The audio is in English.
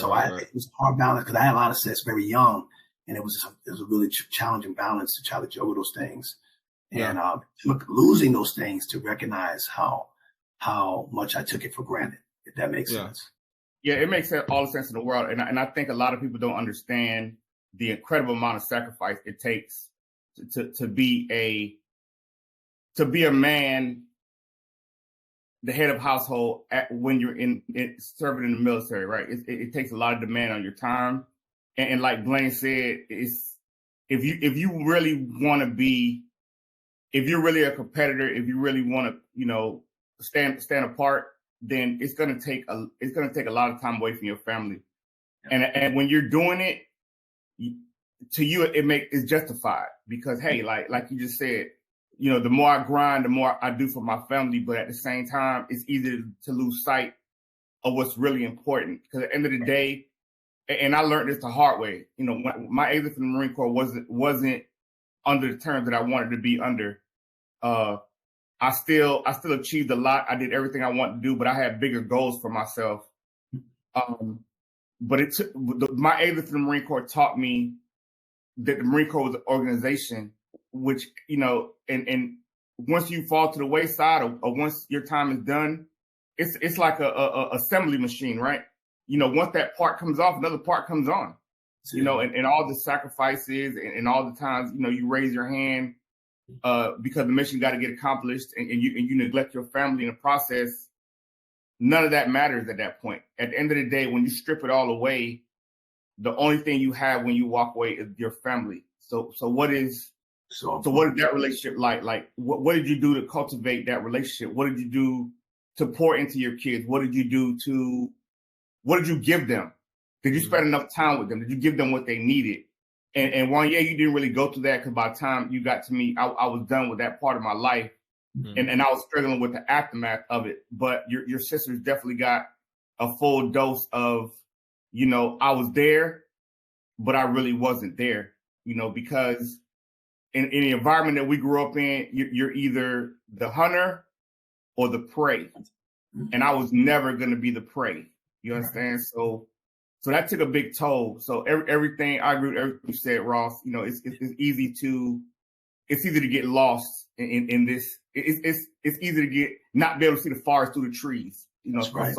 So it was a hard balance because I had a lot of sex very young, and it was a really challenging balance to try to juggle those things. And losing those things to recognize how much I took it for granted, if that makes sense. Yeah, it makes all the sense in the world. And I think a lot of people don't understand the incredible amount of sacrifice it takes to be a man, the head of household when you're serving in the military, right? It takes a lot of demand on your time. And like Blaine said, if you really want to be, if you're really a competitor, if you really want to, stand apart, then it's gonna take a lot of time away from your family. And when you're doing it, to you it's justified because hey, like you just said, the more I grind, the more I do for my family. But at the same time, it's easy to lose sight of what's really important. Because at the end of the day, and I learned this the hard way. My exit from the Marine Corps wasn't under the terms that I wanted to be under. I still achieved a lot. I did everything I wanted to do, but I had bigger goals for myself. But my exit from the Marine Corps taught me that the Marine Corps was an organization, which, and once you fall to the wayside or once your time is done, it's like a assembly machine, right? Once that part comes off, another part comes on, and all the sacrifices and all the times, you raise your hand because the mission got to get accomplished and you neglect your family in the process. None of that matters at that point. At the end of the day, when you strip it all away, the only thing you have when you walk away is your family. So what is that relationship like? Like, what did you do to cultivate that relationship? What did you do to pour into your kids? What did you give them? Did you spend enough time with them? Did you give them what they needed? And one, you didn't really go through that because by the time you got to me, I was done with that part of my life. And I was struggling with the aftermath of it. But your sisters definitely got a full dose of, I was there, but I really wasn't there, because in the environment that we grew up in, you're either the hunter or the prey. And I was never going to be the prey. You understand? So that took a big toll. So everything, I agree with everything you said, Ross. It's easy to get lost in this. It's easy to not be able to see the forest through the trees. That's right.